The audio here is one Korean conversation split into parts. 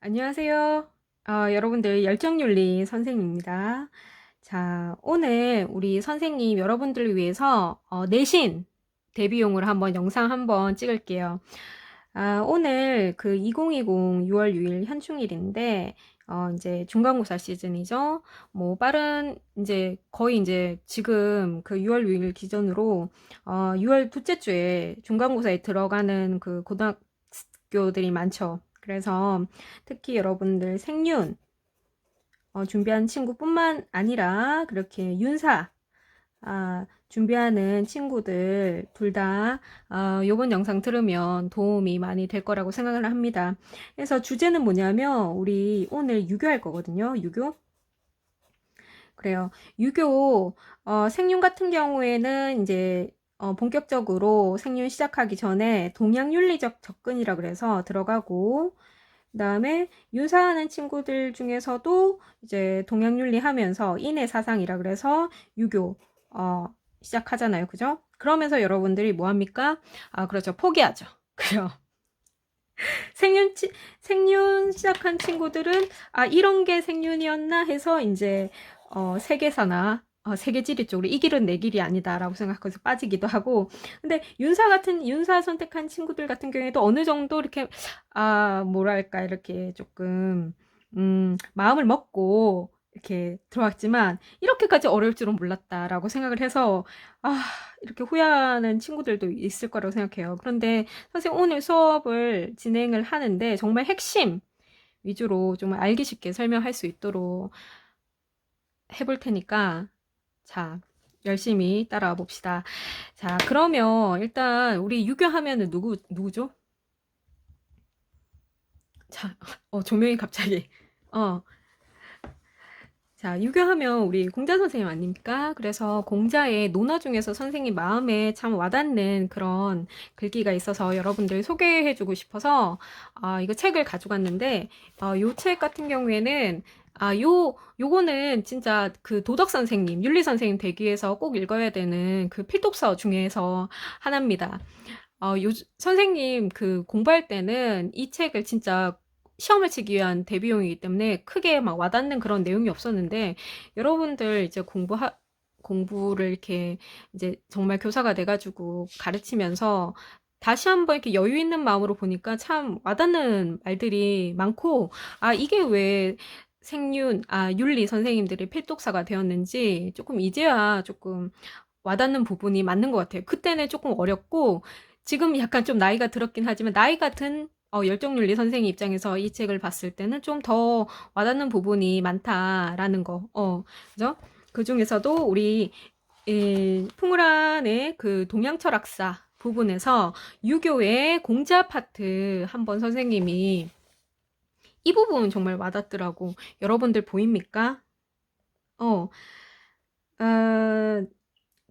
안녕하세요. 여러분들 열정윤리 선생님입니다. 자, 오늘 우리 선생님 여러분들을 위해서 내신 대비용으로 한번 영상 한번 찍을게요. 오늘 그 2020 6월 6일 현충일인데 이제 중간고사 시즌이죠. 뭐 빠른 이제 거의 이제 지금 그 6월 6일 기준으로 6월 둘째 주에 중간고사에 들어가는 그 고등학교들이 많죠. 그래서 특히 여러분들 생윤 준비한 친구뿐만 아니라 그렇게 윤사 준비하는 친구들 둘 다 요번 영상 들으면 도움이 많이 될 거라고 생각을 합니다. 그래서 주제는 뭐냐면 우리 오늘 유교할 거거든요. 유교. 그래요. 유교 생윤 같은 경우에는 이제 본격적으로 생윤 시작하기 전에 동양윤리적 접근이라 그래서 들어가고, 그 다음에 윤사하는 친구들 중에서도 이제 동양윤리 하면서 인해 사상이라 그래서 유교 시작하잖아요. 그죠? 그러면서 여러분들이 뭐 합니까? 그렇죠. 포기하죠. 그래요. 생윤 시작한 친구들은 이런 게 생윤이었나 해서 이제 세계사나 세계지리 쪽으로 이 길은 내 길이 아니다라고 생각해서 빠지기도 하고, 근데 윤사 선택한 친구들 같은 경우에도 어느 정도 이렇게 뭐랄까 이렇게 조금 마음을 먹고 이렇게 들어왔지만 이렇게까지 어려울 줄은 몰랐다라고 생각을 해서 이렇게 후회하는 친구들도 있을 거라고 생각해요. 그런데 선생님 오늘 수업을 진행을 하는데 정말 핵심 위주로 좀 알기 쉽게 설명할 수 있도록 해볼 테니까 자, 열심히 따라와 봅시다. 자, 그러면 일단 우리 유교하면은 누구죠? 자, 조명이 갑자기. 자, 유교하면 우리 공자 선생님 아닙니까? 그래서 공자의 논어 중에서 선생님 마음에 참 와닿는 그런 글귀가 있어서 여러분들 소개해주고 싶어서 이거 책을 가져갔는데 요 책 같은 경우에는 요거는 진짜 그 도덕 선생님, 윤리 선생님 되기 위해서 꼭 읽어야 되는 그 필독서 중에서 하나입니다. 선생님 그 공부할 때는 이 책을 진짜 시험을 치기 위한 대비용이기 때문에 크게 막 와닿는 그런 내용이 없었는데, 여러분들 이제 공부를 이렇게 이제 정말 교사가 돼가지고 가르치면서 다시 한번 이렇게 여유 있는 마음으로 보니까 참 와닿는 말들이 많고, 이게 왜 윤리 선생님들이 필독사가 되었는지 조금 이제야 조금 와닿는 부분이 맞는 것 같아요. 그때는 조금 어렵고, 지금 약간 좀 나이가 들었긴 하지만 나이가 든 열정윤리 선생님 입장에서 이 책을 봤을 때는 좀 더 와닿는 부분이 많다라는 거. 그죠? 그 중에서도 우리 풍우란의 그 동양철학사 부분에서 유교의 공자 파트 한번 선생님이 이 부분 정말 와닿더라고. 여러분들 보입니까? 어,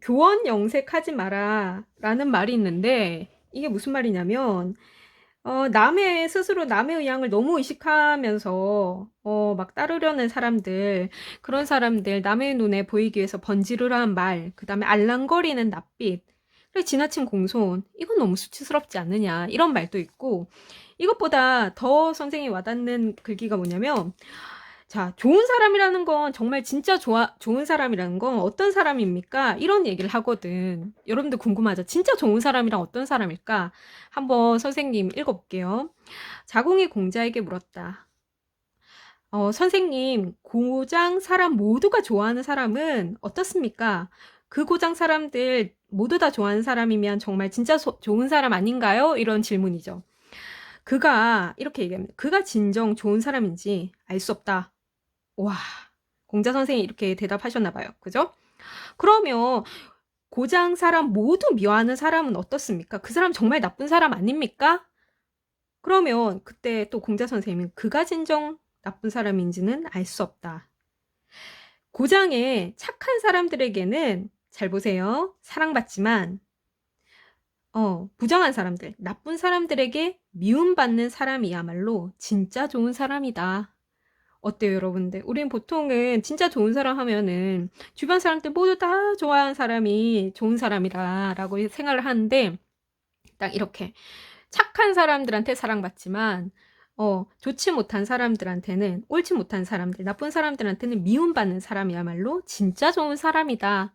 교원 영색하지 마라 라는 말이 있는데, 이게 무슨 말이냐면 스스로 남의 의향을 너무 의식하면서 막 따르려는 사람들, 그런 사람들 남의 눈에 보이기 위해서 번지르르한 말, 그 다음에 알랑거리는 낯빛, 그리고 지나친 공손, 이건 너무 수치스럽지 않느냐 이런 말도 있고, 이것보다 더 선생님이 와닿는 글귀가 뭐냐면, 자, 좋은 사람이라는 건 정말 진짜 좋은 사람이라는 건 어떤 사람입니까? 이런 얘기를 하거든. 여러분들 궁금하죠? 진짜 좋은 사람이란 어떤 사람일까? 한번 선생님 읽어볼게요. 자공이 공자에게 물었다. 선생님, 고장 사람 모두가 좋아하는 사람은 어떻습니까? 그 고장 사람들 모두 다 좋아하는 사람이면 정말 진짜 좋은 사람 아닌가요? 이런 질문이죠. 그가 이렇게 얘기합니다. 그가 진정 좋은 사람인지 알 수 없다. 와, 공자 선생이 이렇게 대답하셨나 봐요. 그죠? 그러면 고장 사람 모두 미워하는 사람은 어떻습니까? 그 사람 정말 나쁜 사람 아닙니까? 그러면 그때 또 공자 선생님은 그가 진정 나쁜 사람인지는 알 수 없다. 고장에 착한 사람들에게는 잘 보세요. 사랑받지만 부정한 사람들, 나쁜 사람들에게 미움받는 사람이야말로 진짜 좋은 사람이다. 어때요, 여러분들? 우린 보통은 진짜 좋은 사람 하면은 주변 사람들 모두 다 좋아하는 사람이 좋은 사람이다라고 생각을 하는데, 딱 이렇게 착한 사람들한테 사랑받지만 좋지 못한 사람들한테는, 옳지 못한 사람들, 나쁜 사람들한테는 미움받는 사람이야말로 진짜 좋은 사람이다.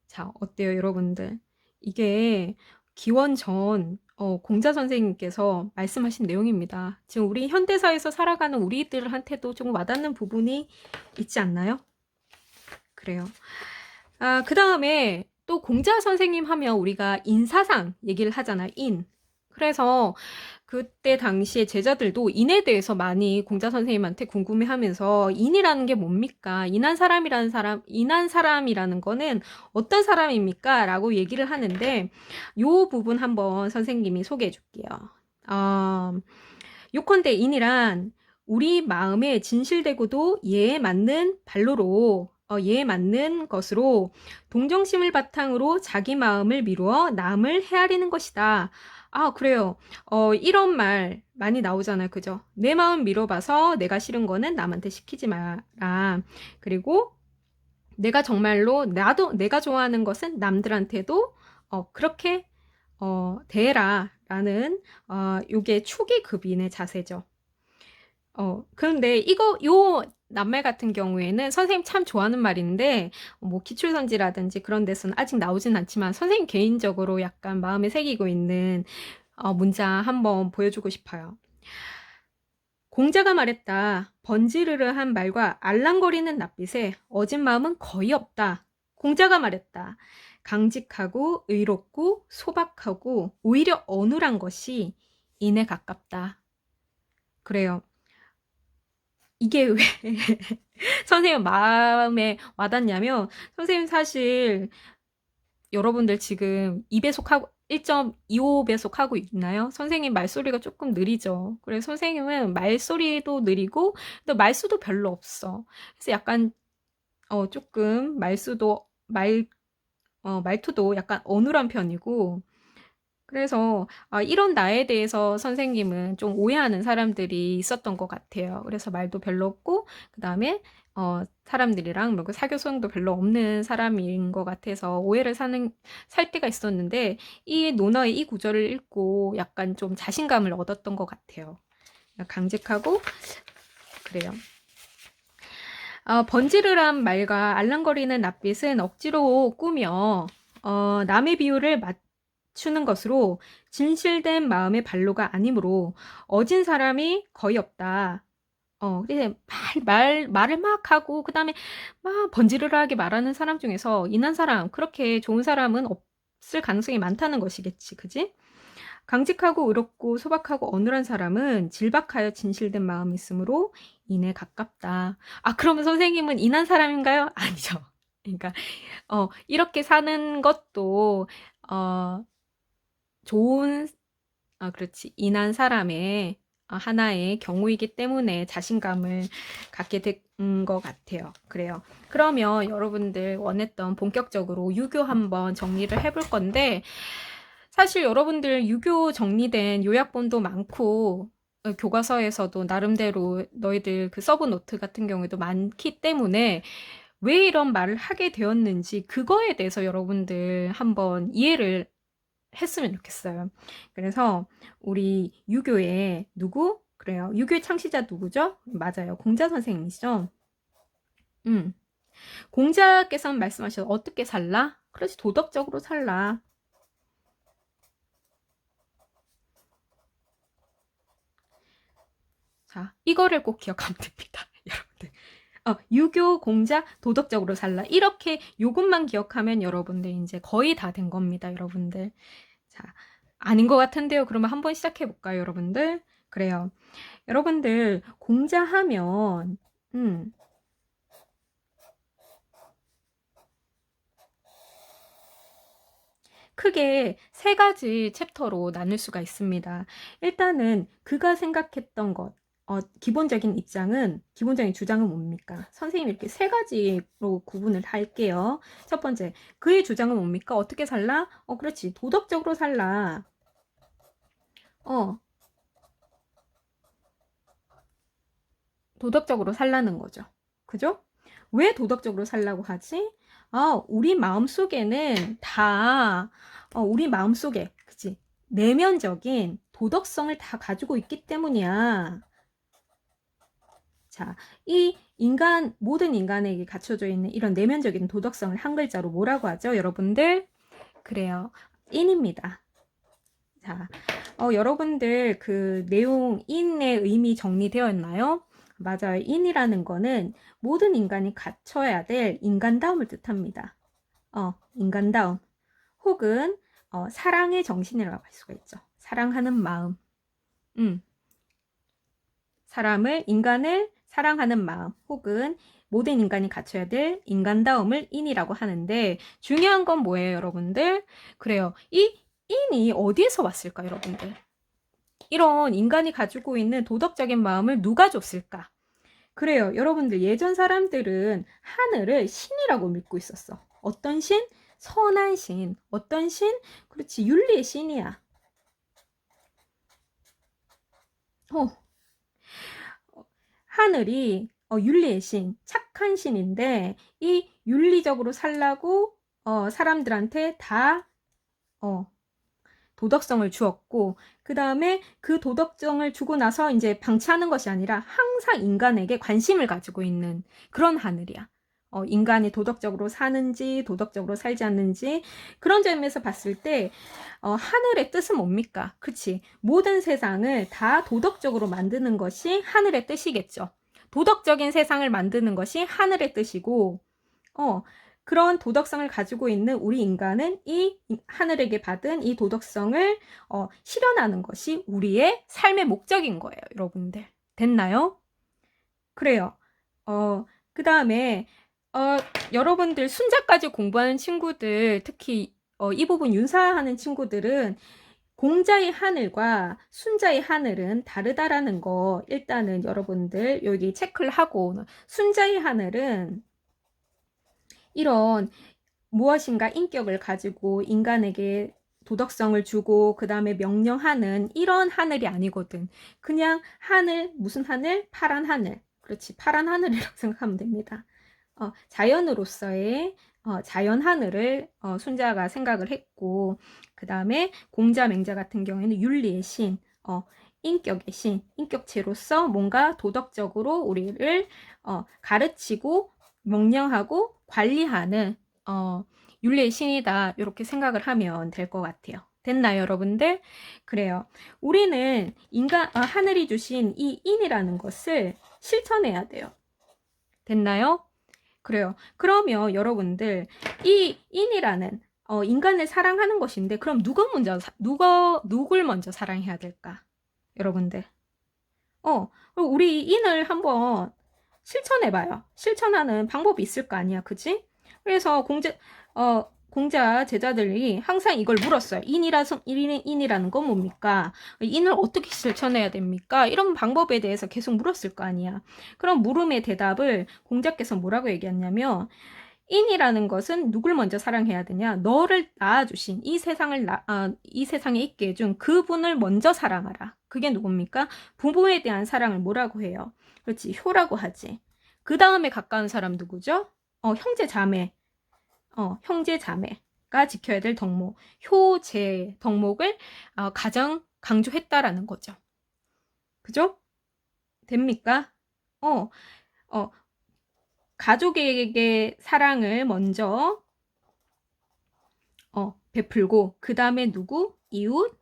자, 어때요, 여러분들? 이게 기원전 공자 선생님께서 말씀하신 내용입니다. 지금 우리 현대사에서 살아가는 우리들한테도 좀 와닿는 부분이 있지 않나요? 그래요. 그 다음에 또 공자 선생님 하면 우리가 인사상 얘기를 하잖아요. 인. 그래서 그때 당시에 제자들도 인에 대해서 많이 공자 선생님한테 궁금해하면서 인이라는 게 뭡니까? 인한 사람이라는 거는 어떤 사람입니까? 라고 얘기를 하는데 요 부분 한번 선생님이 소개해 줄게요. 요컨대 인이란 우리 마음에 진실되고도 예에 맞는 발로로 예에 맞는 것으로 동정심을 바탕으로 자기 마음을 미루어 남을 헤아리는 것이다. 그래요. 이런 말 많이 나오잖아요. 그죠? 내 마음 미뤄봐서 내가 싫은 거는 남한테 시키지 마라. 그리고 내가 정말로 내가 좋아하는 것은 남들한테도 그렇게 대해라 라는 요게 초기급인의 자세죠. 그런데 요 낱말 같은 경우에는 선생님 참 좋아하는 말인데, 뭐 기출선지라든지 그런 데서는 아직 나오진 않지만, 선생님 개인적으로 약간 마음에 새기고 있는 문장 한번 보여주고 싶어요. 공자가 말했다. 번지르르한 말과 알랑거리는 낯빛에 어진 마음은 거의 없다. 공자가 말했다. 강직하고 의롭고 소박하고 오히려 어눌한 것이 인에 가깝다. 그래요. 이게 왜 선생님 마음에 와닿냐면, 선생님 사실 여러분들 지금 2배속하고 1.25배속 하고 있나요? 선생님 말소리가 조금 느리죠. 그래서 선생님은 말소리도 느리고 또 말수도 별로 없어. 그래서 약간 조금 말투도 약간 어눌한 편이고, 그래서 이런 나에 대해서 선생님은 좀 오해하는 사람들이 있었던 것 같아요. 그래서 말도 별로 없고 그 다음에 사람들이랑 뭐 사교성도 별로 없는 사람인 것 같아서 오해를 살 때가 있었는데, 이 논어의 이 구절을 읽고 약간 좀 자신감을 얻었던 것 같아요. 강직하고 그래요. 번지르르한 말과 알랑거리는 낯빛은 억지로 꾸며 남의 비유를 맞추는 것으로 진실된 마음의 발로가 아니므로 어진 사람이 거의 없다. 그래서 말을 막 하고, 그 다음에 막 번지르르하게 말하는 사람 중에서 인한 사람, 그렇게 좋은 사람은 없을 가능성이 많다는 것이겠지, 그지? 강직하고 의롭고 소박하고 어눌한 사람은 질박하여 진실된 마음이 있으므로 인에 가깝다. 그러면 선생님은 인한 사람인가요? 아니죠. 그러니까, 이렇게 사는 것도, 좋은, 그렇지. 인한 사람의 하나의 경우이기 때문에 자신감을 갖게 된 것 같아요. 그래요. 그러면 여러분들 원했던 본격적으로 유교 한번 정리를 해볼 건데, 사실 여러분들 유교 정리된 요약본도 많고, 교과서에서도 나름대로 너희들 그 서브 노트 같은 경우에도 많기 때문에 왜 이런 말을 하게 되었는지 그거에 대해서 여러분들 한번 이해를 했으면 좋겠어요. 그래서 우리 유교의 누구? 그래요. 유교의 창시자 누구죠? 맞아요. 공자 선생님이시죠? 공자께서는 말씀하셔서 어떻게 살라? 그렇지, 도덕적으로 살라. 자, 이거를 꼭 기억하면 됩니다. 여러분들. 유교, 공자, 도덕적으로 살라. 이렇게 요것만 기억하면 여러분들 이제 거의 다 된 겁니다. 여러분들. 자, 아닌 것 같은데요. 그러면 한번 시작해 볼까요, 여러분들? 그래요. 여러분들 공자하면 크게 세 가지 챕터로 나눌 수가 있습니다. 일단은 그가 생각했던 것, 기본적인 주장은 뭡니까? 선생님이 이렇게 세 가지로 구분을 할게요. 첫 번째, 그의 주장은 뭡니까? 어떻게 살라? 그렇지. 도덕적으로 살라. 도덕적으로 살라는 거죠. 그죠? 왜 도덕적으로 살라고 하지? 우리 마음속에는 다, 우리 마음속에, 그치? 내면적인 도덕성을 다 가지고 있기 때문이야. 자, 이 모든 인간에게 갖춰져 있는 이런 내면적인 도덕성을 한 글자로 뭐라고 하죠, 여러분들? 그래요. 인입니다. 자, 여러분들 그 내용 인의 의미 정리되었나요? 맞아요. 인이라는 거는 모든 인간이 갖춰야 될 인간다움을 뜻합니다. 인간다움. 혹은 사랑의 정신이라고 할 수가 있죠. 사랑하는 마음. 인간을 사랑하는 마음, 혹은 모든 인간이 갖춰야 될 인간다움을 인이라고 하는데, 중요한 건 뭐예요, 여러분들? 그래요. 이 인이 어디에서 왔을까, 여러분들? 이런 인간이 가지고 있는 도덕적인 마음을 누가 줬을까? 그래요. 여러분들, 예전 사람들은 하늘을 신이라고 믿고 있었어. 어떤 신? 선한 신. 어떤 신? 그렇지, 윤리의 신이야. 하늘이 윤리의 신, 착한 신인데, 이 윤리적으로 살라고 사람들한테 다 도덕성을 주었고, 그 다음에 그 도덕성을 주고 나서 이제 방치하는 것이 아니라 항상 인간에게 관심을 가지고 있는 그런 하늘이야. 인간이 도덕적으로 사는지 도덕적으로 살지 않는지, 그런 점에서 봤을 때 하늘의 뜻은 뭡니까? 그치? 모든 세상을 다 도덕적으로 만드는 것이 하늘의 뜻이겠죠. 도덕적인 세상을 만드는 것이 하늘의 뜻이고, 그런 도덕성을 가지고 있는 우리 인간은 이 하늘에게 받은 이 도덕성을 실현하는 것이 우리의 삶의 목적인 거예요, 여러분들. 됐나요? 그래요. 그 다음에 여러분들 순자까지 공부하는 친구들, 특히 이 부분 윤사하는 친구들은 공자의 하늘과 순자의 하늘은 다르다라는 거 일단은 여러분들 여기 체크를 하고, 순자의 하늘은 이런 무엇인가 인격을 가지고 인간에게 도덕성을 주고 그 다음에 명령하는 이런 하늘이 아니거든. 그냥 하늘, 무슨 하늘? 파란 하늘. 그렇지, 파란 하늘이라고 생각하면 됩니다. 자연으로서의 자연 하늘을 순자가 생각을 했고, 그 다음에 공자, 맹자 같은 경우에는 윤리의 신, 인격의 신, 인격체로서 뭔가 도덕적으로 우리를 가르치고 명령하고 관리하는 윤리의 신이다, 이렇게 생각을 하면 될 것 같아요. 됐나요, 여러분들? 그래요. 우리는 하늘이 주신 이 인이라는 것을 실천해야 돼요. 됐나요? 그래요. 그러면 여러분들, 이 인이라는 인간을 사랑하는 것인데, 그럼 누굴 먼저 사랑해야 될까? 여러분들. 우리 인을 한번 실천해봐요. 실천하는 방법이 있을 거 아니야, 그치? 그래서 공자 제자들이 항상 이걸 물었어요. 인이라는 건 뭡니까? 인을 어떻게 실천해야 됩니까? 이런 방법에 대해서 계속 물었을 거 아니야. 그럼 물음의 대답을 공자께서 뭐라고 얘기했냐면, 인이라는 것은 누굴 먼저 사랑해야 되냐? 너를 낳아주신 이 세상에 있게 해준 그분을 먼저 사랑하라. 그게 누굽니까? 부모에 대한 사랑을 뭐라고 해요? 그렇지, 효라고 하지. 그 다음에 가까운 사람 누구죠? 형제 자매. 형제 자매가 지켜야 될 덕목. 효제 덕목을 가장 강조했다라는 거죠. 그죠? 됩니까? 가족에게 사랑을 먼저 베풀고, 그 다음에 누구? 이웃,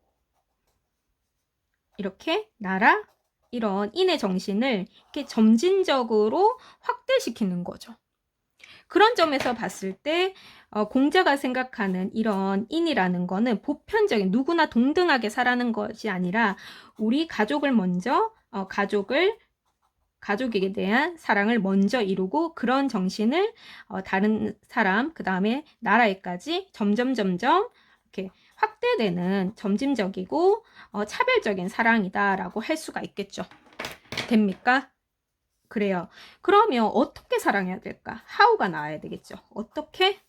이렇게 나라, 이런 인의 정신을 이렇게 점진적으로 확대시키는 거죠. 그런 점에서 봤을 때 공자가 생각하는 이런 인이라는 거는 보편적인 누구나 동등하게 살아가는 것이 아니라, 우리 가족을 먼저 가족에게 대한 사랑을 먼저 이루고, 그런 정신을 다른 사람, 그 다음에 나라에까지 점점 이렇게 확대되는 점진적이고 차별적인 사랑이다라고 할 수가 있겠죠. 됩니까? 그래요. 그러면 어떻게 사랑해야 될까? how가 나와야 되겠죠. 어떻게?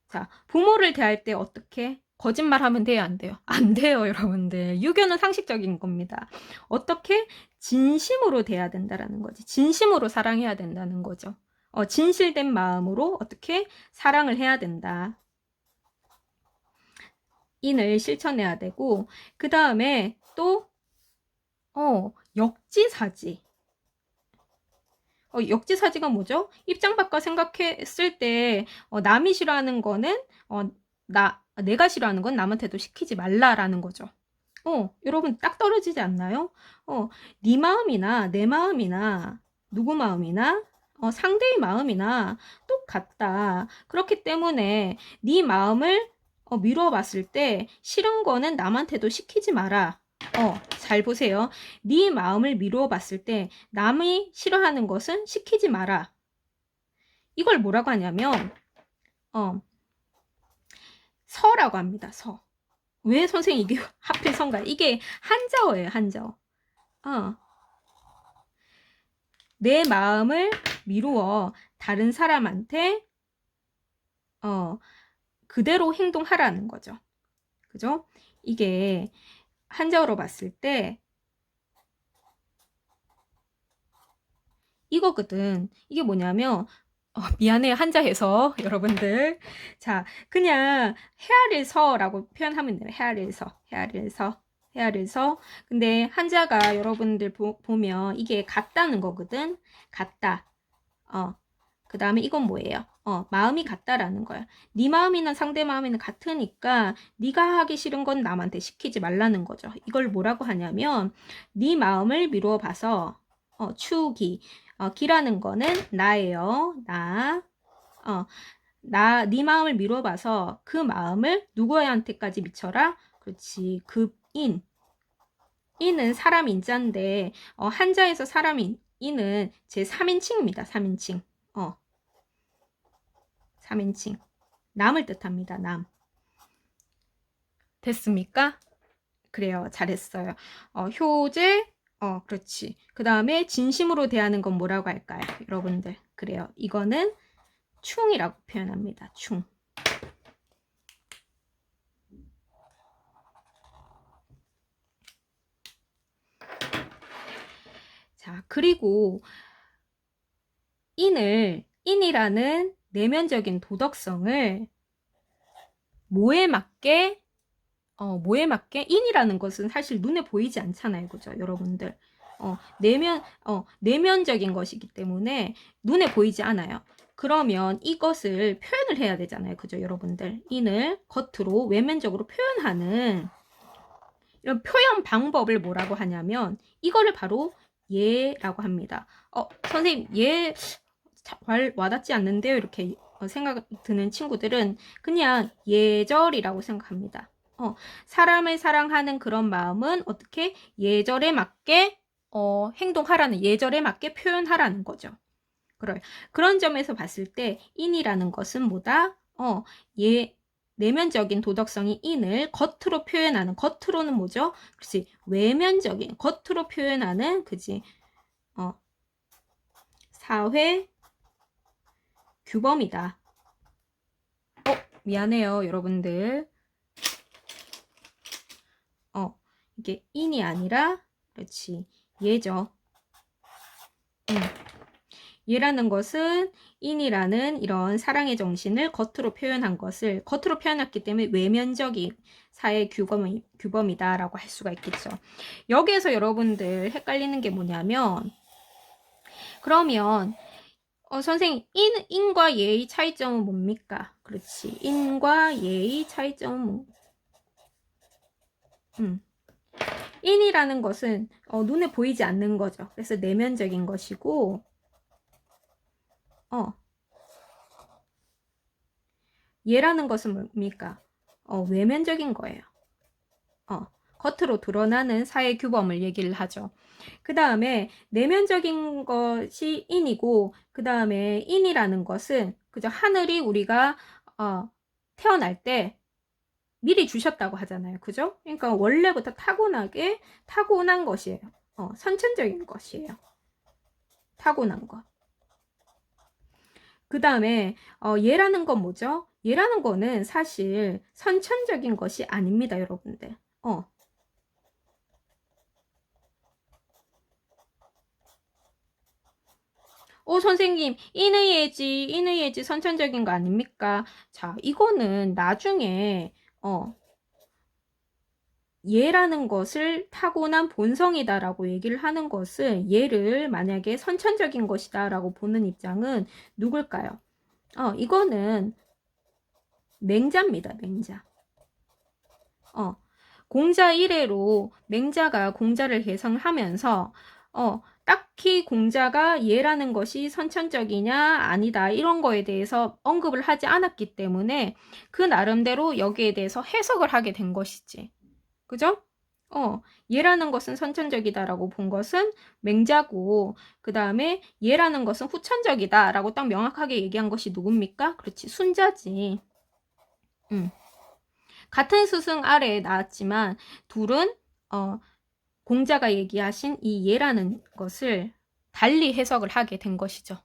자, 부모를 대할 때 어떻게? 거짓말하면 돼요, 안 돼요? 안 돼요, 여러분들. 유교는 상식적인 겁니다. 어떻게? 진심으로 대해야 된다라는 거지. 진심으로 사랑해야 된다는 거죠. 진실된 마음으로 어떻게 사랑을 해야 된다. 인을 실천해야 되고, 그 다음에 또 역지사지. 역지사지가 뭐죠? 입장 바꿔 생각했을 때 남이 싫어하는 거는 내가 싫어하는 건 남한테도 시키지 말라라는 거죠. 여러분 딱 떨어지지 않나요? 네 마음이나 내 마음이나 누구 마음이나 상대의 마음이나 똑같다. 그렇기 때문에 네 마음을 미루어 봤을 때 싫은 거는 남한테도 시키지 마라. 잘 보세요. 네 마음을 미루어 봤을 때 남이 싫어하는 것은 시키지 마라. 이걸 뭐라고 하냐면 서라고 합니다. 서. 왜 선생님 이게 하필 선가요? 이게 한자어예요. 한자어. 내 마음을 미루어 다른 사람한테 그대로 행동하라는 거죠. 그죠? 이게 한자어로 봤을 때 이거거든. 이게 뭐냐면 미안해요. 한자해서 여러분들. 자, 그냥 헤아릴 서라고 표현하면 돼요. 헤아릴 서. 헤아릴 서. 헤아릴 서. 근데 한자가 여러분들 보면 이게 같다는 거거든. 같다. 그 다음에 이건 뭐예요? 마음이 같다라는 거야. 네 마음이나 상대 마음이나 같으니까 네가 하기 싫은 건 남한테 시키지 말라는 거죠. 이걸 뭐라고 하냐면 네 마음을 미루어 봐서 추기. 기라는 거는 나예요. 네 마음을 미루어 봐서 그 마음을 누구한테까지 미쳐라? 그렇지. 인은 사람 인자인데 한자에서 사람 인은 제 3인칭입니다. 3인칭. 3인칭. 남을 뜻합니다. 남. 됐습니까? 그래요. 잘했어요. 효제. 그렇지. 그 다음에 진심으로 대하는 건 뭐라고 할까요? 여러분들. 그래요. 이거는 충이라고 표현합니다. 충. 자, 그리고 인이라는 내면적인 도덕성을 뭐에 맞게 인이라는 것은 사실 눈에 보이지 않잖아요. 그죠? 여러분들. 내면적인 것이기 때문에 눈에 보이지 않아요. 그러면 이것을 표현을 해야 되잖아요. 그죠? 여러분들. 인을 겉으로 외면적으로 표현하는 이런 표현 방법을 뭐라고 하냐면 이거를 바로 예라고 합니다. 선생님 예 와닿지 않는데요. 이렇게 생각 드는 친구들은 그냥 예절이라고 생각합니다. 사람을 사랑하는 그런 마음은 어떻게 예절에 맞게 행동하라는 예절에 맞게 표현하라는 거죠. 그런 점에서 봤을 때 인이라는 것은 뭐다? 내면적인 도덕성이 인을 겉으로 표현하는 겉으로는 뭐죠? 그렇지 외면적인 겉으로 표현하는 그지 사회 규범이다. 미안해요 여러분들. 이게 인이 아니라 그렇지 예죠. 예라는 것은 인이라는 이런 사랑의 정신을 겉으로 표현한 것을 겉으로 표현했기 때문에 외면적인 사회 규범이다 라고 할 수가 있겠죠. 여기에서 여러분들 헷갈리는 게 뭐냐면 그러면 선생님 인과 예의 차이점은 뭡니까? 그렇지 인과 예의 차이점은 인이라는 것은 눈에 보이지 않는 거죠. 그래서 내면적인 것이고 예라는 것은 뭡니까? 외면적인 거예요. 겉으로 드러나는 사회 규범을 얘기를 하죠. 그 다음에 내면적인 것이 인이고 그 다음에 인이라는 것은 그저 하늘이 우리가 태어날 때 미리 주셨다고 하잖아요. 그죠? 그러니까 원래부터 타고난 것이에요. 선천적인 것이에요. 타고난 것. 그 다음에 예라는 건 뭐죠? 예라는 거는 사실 선천적인 것이 아닙니다. 여러분들. 선생님, 인의 예지 선천적인 거 아닙니까? 자, 이거는 나중에 예라는 것을 타고난 본성이다라고 얘기를 하는 것은 예를 만약에 선천적인 것이다라고 보는 입장은 누굴까요? 이거는 맹자입니다. 맹자. 공자 이래로 맹자가 공자를 개성하면서 딱히 공자가 예라는 것이 선천적이냐 아니다 이런 거에 대해서 언급을 하지 않았기 때문에 그 나름대로 여기에 대해서 해석을 하게 된 것이지. 그죠? 예라는 것은 선천적이다라고 본 것은 맹자고, 그 다음에 예라는 것은 후천적이다라고 딱 명확하게 얘기한 것이 누굽니까? 그렇지, 순자지. 같은 스승 아래에 나왔지만 둘은 공자가 얘기하신 이 예라는 것을 달리 해석을 하게 된 것이죠.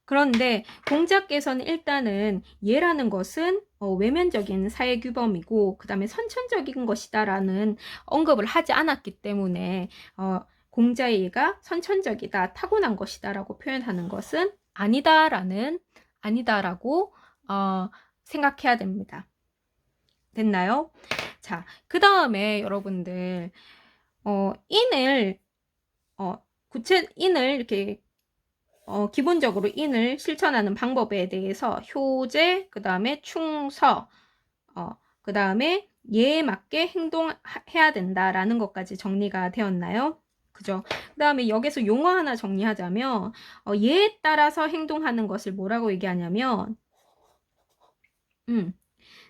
그런데 공자께서는 일단은 예라는 것은 외면적인 사회규범이고 그 다음에 선천적인 것이다라는 언급을 하지 않았기 때문에 공자의 예가 선천적이다, 타고난 것이다 라고 표현하는 것은 아니다라고 생각해야 됩니다. 됐나요? 자, 그 다음에 여러분들 인을 이렇게 기본적으로 인을 실천하는 방법에 대해서 효제, 그 다음에 충서, 그 다음에 예에 맞게 행동해야 된다라는 것까지 정리가 되었나요? 그죠? 그 다음에 여기서 용어 하나 정리하자면 예에 따라서 행동하는 것을 뭐라고 얘기하냐면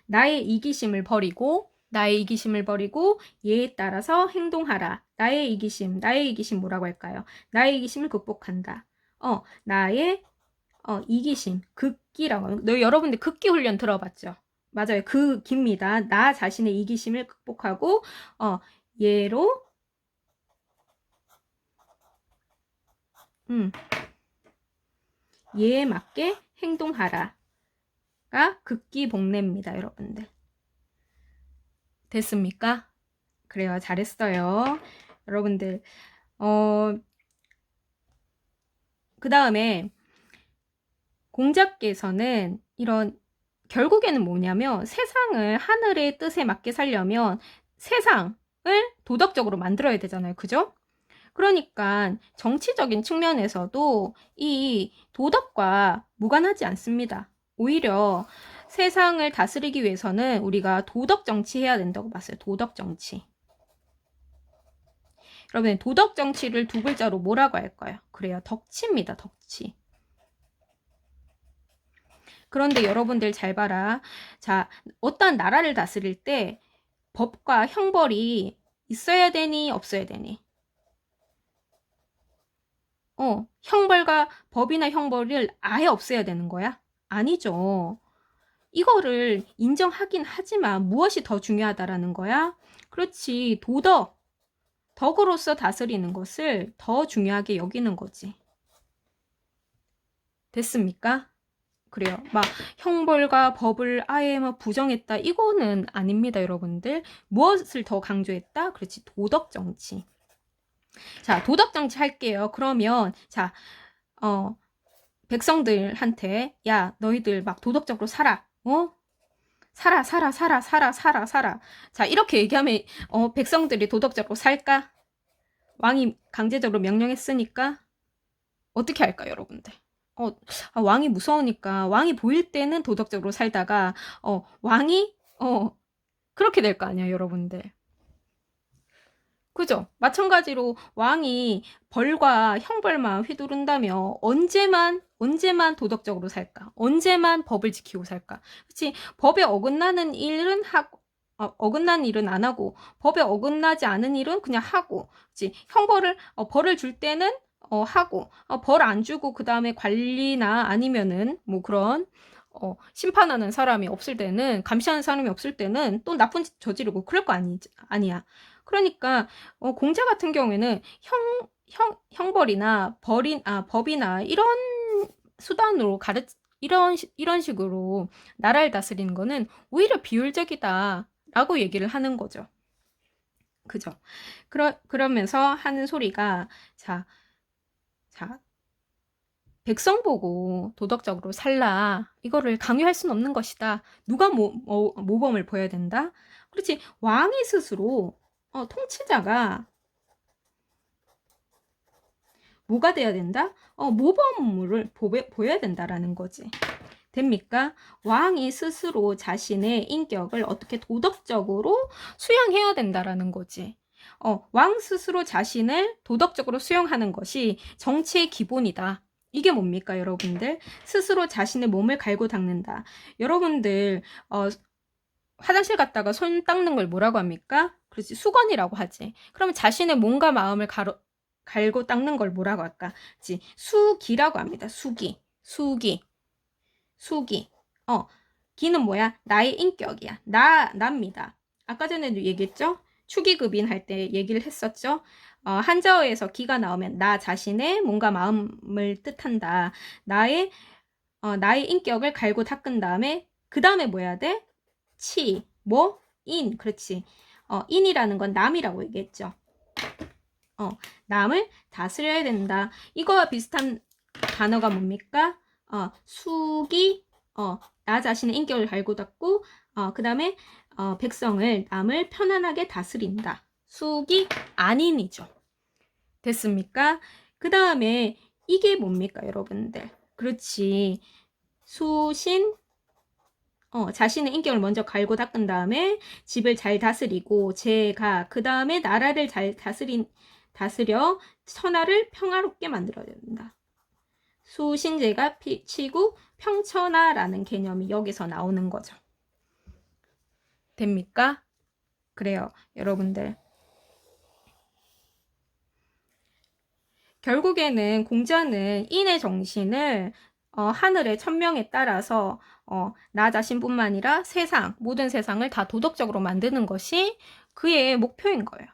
나의 이기심을 버리고 예에 따라서 행동하라. 나의 이기심 뭐라고 할까요? 나의 이기심을 극복한다. 나의 이기심, 극기라고. 여러분들 극기 훈련 들어봤죠? 맞아요. 극기입니다. 나 자신의 이기심을 극복하고 예로 예에 맞게 행동하라. 가 극기복례입니다, 여러분들. 됐습니까? 그래요. 잘했어요. 여러분들 그 다음에 공자께서는 이런 결국에는 뭐냐면 세상을 하늘의 뜻에 맞게 살려면 세상을 도덕적으로 만들어야 되잖아요. 그죠? 그러니까 정치적인 측면에서도 이 도덕과 무관하지 않습니다. 오히려 세상을 다스리기 위해서는 우리가 도덕 정치해야 된다고 봤어요. 도덕 정치. 여러분, 도덕 정치를 두 글자로 뭐라고 할까요? 그래요. 덕치입니다. 덕치. 그런데 여러분들 잘 봐라. 자, 어떤 나라를 다스릴 때 법과 형벌이 있어야 되니 없어야 되니? 형벌과 법이나 형벌을 아예 없애야 되는 거야? 아니죠. 이거를 인정하긴 하지만 무엇이 더 중요하다라는 거야? 그렇지. 덕으로서 다스리는 것을 더 중요하게 여기는 거지. 됐습니까? 그래요. 막 형벌과 법을 아예 막 부정했다. 이거는 아닙니다, 여러분들. 무엇을 더 강조했다? 그렇지. 도덕 정치. 자, 도덕 정치 할게요. 그러면 자, 백성들한테 야, 너희들 막 도덕적으로 살아. 살아. 자, 이렇게 얘기하면 백성들이 도덕적으로 살까? 왕이 강제적으로 명령했으니까 어떻게 할까요, 여러분들? 왕이 무서우니까 왕이 보일 때는 도덕적으로 살다가 왕이 그렇게 될 거 아니에요, 여러분들. 그죠? 마찬가지로 왕이 벌과 형벌만 휘두른다면 언제만 도덕적으로 살까? 언제만 법을 지키고 살까? 그렇지? 법에 어긋나는 일은 하고 어긋나는 일은 안 하고 법에 어긋나지 않은 일은 그냥 하고, 그렇지? 형벌을 벌을 줄 때는 하고 벌 안 주고 그 다음에 관리나 아니면은 뭐 그런 심판하는 사람이 없을 때는, 감시하는 사람이 없을 때는 또 나쁜 짓 저지르고 그럴 거 아니야. 그러니까 공자 같은 경우에는 형벌이나 법이나 이런 수단으로 이런 식으로 나라를 다스리는 거는 오히려 비효율적이다라고 얘기를 하는 거죠. 그죠? 그러면서 하는 소리가 자, 백성 보고 도덕적으로 살라. 이거를 강요할 수는 없는 것이다. 누가 모범을 보여야 된다? 그렇지. 왕이 스스로 통치자가 뭐가 돼야 된다? 모범을 보여야 된다라는 거지. 됩니까? 왕이 스스로 자신의 인격을 어떻게 도덕적으로 수용해야 된다라는 거지. 왕 스스로 자신을 도덕적으로 수용하는 것이 정치의 기본이다. 이게 뭡니까, 여러분들? 스스로 자신의 몸을 갈고 닦는다. 여러분들, 화장실 갔다가 손 닦는 걸 뭐라고 합니까? 그렇지, 수건이라고 하지. 그러면 자신의 몸과 마음을 갈고 닦는 걸 뭐라고 할까? 그렇지, 수기라고 합니다. 수기. 기는 뭐야? 나의 인격이야. 납니다. 아까 전에도 얘기했죠? 축의급인 할 때 얘기를 했었죠? 한자어에서 기가 나오면 나 자신의 몸과 마음을 뜻한다. 나의 인격을 갈고 닦은 다음에, 그 다음에 뭐 해야 돼? 인. 그렇지. 인이라는 건 남이라고 얘기했죠. 남을 다스려야 된다. 이거와 비슷한 단어가 뭡니까? 수기, 나 자신의 인격을 갈고 닦고, 그 다음에, 남을 편안하게 다스린다. 수기, 안인이죠. 됐습니까? 그 다음에, 이게 뭡니까, 여러분들? 그렇지. 수신, 자신의 인격을 먼저 갈고 닦은 다음에, 집을 잘 다스리고, 그 다음에 나라를 잘 다스려, 천하를 평화롭게 만들어야 된다. 수신제가 치고 평천하라는 개념이 여기서 나오는 거죠. 됩니까? 그래요, 여러분들. 결국에는 공자는 인의 정신을 하늘의 천명에 따라서 나 자신뿐만 아니라 모든 세상을 다 도덕적으로 만드는 것이 그의 목표인 거예요.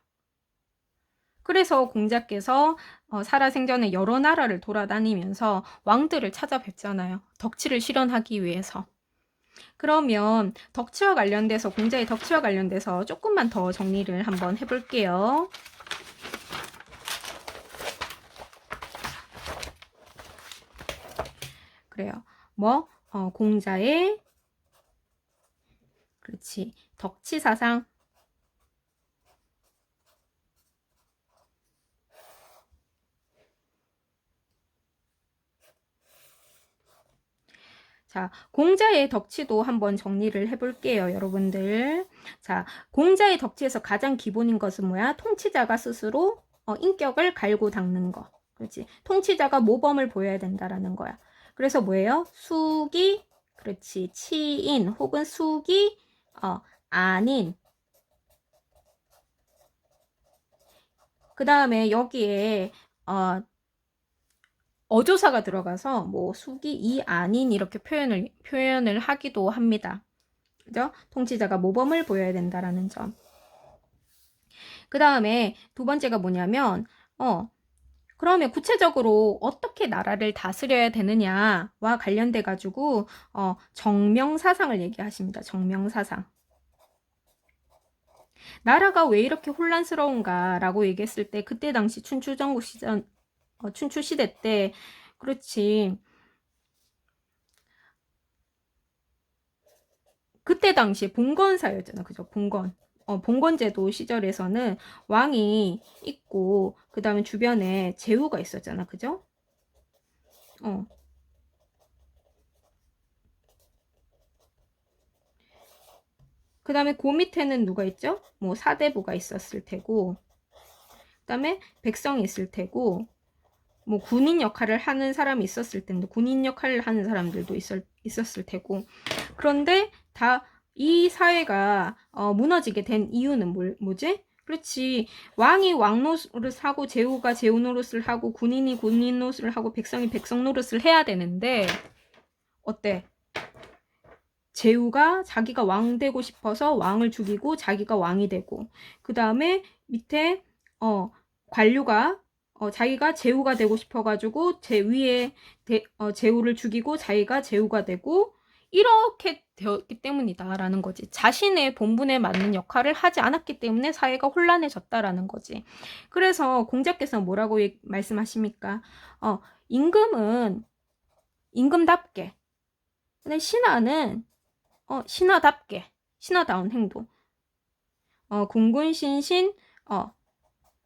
그래서 공자께서 살아생전에 여러 나라를 돌아다니면서 왕들을 찾아뵙잖아요. 덕치를 실현하기 위해서. 그러면 공자의 덕치와 관련돼서 조금만 더 정리를 한번 해볼게요. 그래요. 공자의 그렇지, 덕치 사상. 자, 공자의 덕치도 한번 정리를 해볼게요, 여러분들. 자, 공자의 덕치에서 가장 기본인 것은 뭐야? 통치자가 스스로 인격을 갈고 닦는 거. 그렇지. 통치자가 모범을 보여야 된다라는 거야. 그래서 뭐예요? 수기, 그렇지. 치인 혹은 수기, 안인. 그 다음에 여기에 어조사가 들어가서 뭐 수기, 이, 아닌 이렇게 표현을 하기도 합니다. 그죠? 통치자가 모범을 보여야 된다라는 점. 그 다음에 두 번째가 뭐냐면 그러면 구체적으로 어떻게 나라를 다스려야 되느냐와 관련돼 가지고 정명사상을 얘기하십니다. 정명사상. 나라가 왜 이렇게 혼란스러운가라고 얘기했을 때 그때 당시 춘추 시대 때 그렇지. 그때 당시에 봉건사였잖아. 그죠? 봉건제도 시절에서는 왕이 있고 그 다음에 주변에 제후가 있었잖아. 그죠? 그 다음에 그 밑에는 누가 있죠? 뭐 사대부가 있었을 테고 그 다음에 백성이 있을 테고 뭐 군인 역할을 하는 사람이 있었을 텐데 군인 역할을 하는 사람들도 있었을 테고 그런데 다 이 사회가 무너지게 된 이유는 뭐지? 그렇지. 왕이 왕 노릇을 하고 제후가 제후 노릇을 하고 군인이 군인 노릇을 하고 백성이 백성 노릇을 해야 되는데 어때? 제후가 자기가 왕 되고 싶어서 왕을 죽이고 자기가 왕이 되고 그 다음에 밑에 관료가 자기가 제후가 되고 싶어가지고 위에 제후를 죽이고 자기가 제후가 되고 이렇게 되었기 때문이다라는 거지. 자신의 본분에 맞는 역할을 하지 않았기 때문에 사회가 혼란해졌다라는 거지. 그래서 공자께서 뭐라고 말씀하십니까? 임금은 임금답게, 근데 신하는 신하답게, 신하다운 행동. 군군신신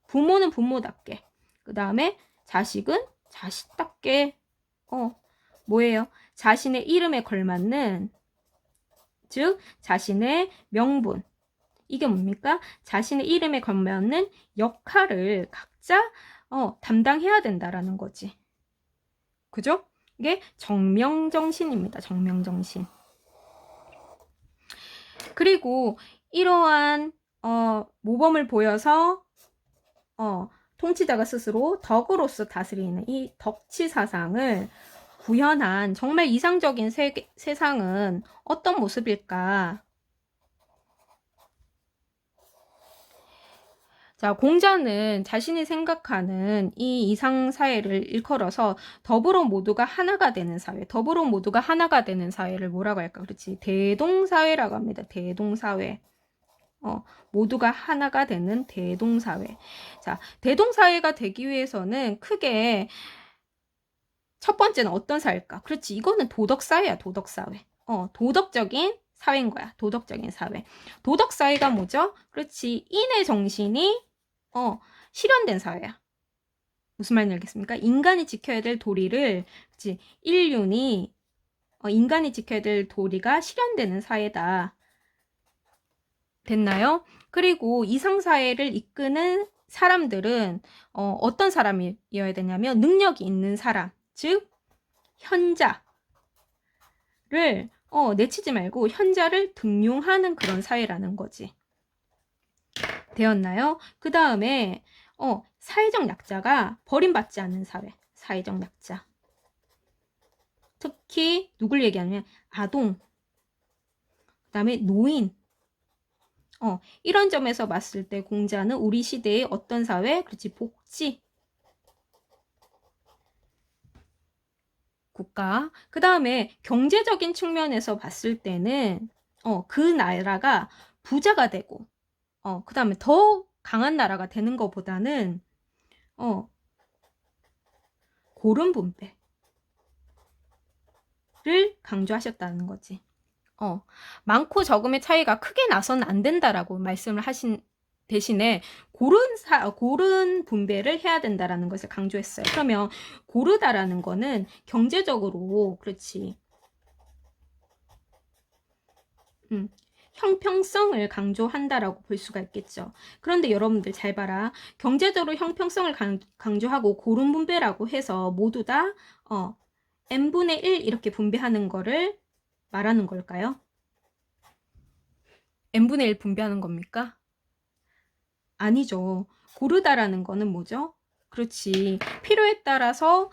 부모는 부모답게, 그 다음에 자식은 자식답게, 뭐예요? 자신의 이름에 걸맞는, 즉 자신의 명분, 이게 뭡니까? 자신의 이름에 걸맞는 역할을 각자 담당해야 된다라는 거지. 그죠? 이게 정명정신입니다. 정명정신. 그리고 이러한 모범을 보여서 통치자가 스스로 덕으로서 다스리는 이 덕치 사상을 구현한 정말 이상적인 세상은 어떤 모습일까? 자, 공자는 자신이 생각하는 이 이상사회를 일컬어서 더불어 모두가 하나가 되는 사회, 더불어 모두가 하나가 되는 사회를 뭐라고 할까? 그렇지. 대동사회라고 합니다. 대동사회. 모두가 하나가 되는 대동사회. 자, 대동사회가 되기 위해서는 크게 첫 번째는 어떤 사회일까? 그렇지. 이거는 도덕사회야, 도덕사회. 도덕적인 사회인 거야. 도덕적인 사회. 도덕사회가 뭐죠? 그렇지. 인의 정신이 실현된 사회야. 무슨 말인지 알겠습니까? 인간이 지켜야 될 도리를, 그치? 인륜이, 인간이 지켜야 될 도리가 실현되는 사회다. 됐나요? 그리고 이상사회를 이끄는 사람들은, 어떤 사람이어야 되냐면, 능력이 있는 사람, 즉, 현자를, 내치지 말고 현자를 등용하는 그런 사회라는 거지. 되었나요? 그 다음에 사회적 약자가 버림받지 않는 사회. 사회적 약자. 특히 누굴 얘기하냐면 아동, 그 다음에 노인. 이런 점에서 봤을 때 공자는 우리 시대의 어떤 사회? 그렇지, 복지 국가. 그 다음에 경제적인 측면에서 봤을 때는 그 나라가 부자가 되고 그 다음에 더 강한 나라가 되는 것보다는 고른 분배를 강조하셨다는 거지. 많고 적음의 차이가 크게 나서는 안 된다라고 말씀을 하신 대신에 고른 분배를 해야 된다라는 것을 강조했어요. 그러면 고르다라는 거는 경제적으로 그렇지. 형평성을 강조한다라고 볼 수가 있겠죠. 그런데 여러분들 잘 봐라. 경제적으로 형평성을 강조하고 고른 분배라고 해서 모두 다 n분의 1 이렇게 분배하는 거를 말하는 걸까요? n분의 1 분배하는 겁니까? 아니죠. 고르다라는 거는 뭐죠? 그렇지. 필요에 따라서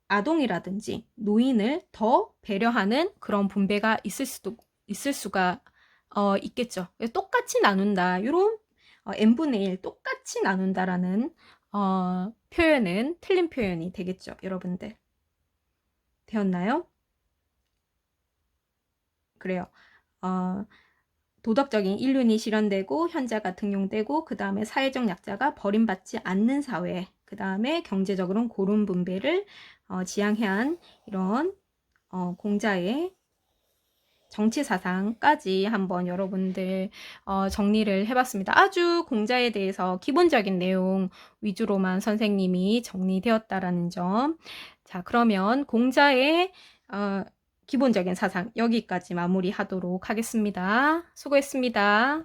아동이라든지 노인을 더 배려하는 그런 분배가 있을 수가 있겠죠. 똑같이 나눈다. 이런 n분의 1 똑같이 나눈다라는 표현은 틀린 표현이 되겠죠. 여러분들. 되었나요? 그래요. 도덕적인 인륜이 실현되고 현자가 등용되고 그 다음에 사회적 약자가 버림받지 않는 사회, 그 다음에 경제적으로는 고른 분배를 지향해야 한 이런 공자의 정치 사상까지 한번 여러분들 정리를 해봤습니다. 아주 공자에 대해서 기본적인 내용 위주로만 선생님이 정리되었다라는 점. 자, 그러면 공자의 기본적인 사상 여기까지 마무리하도록 하겠습니다. 수고했습니다.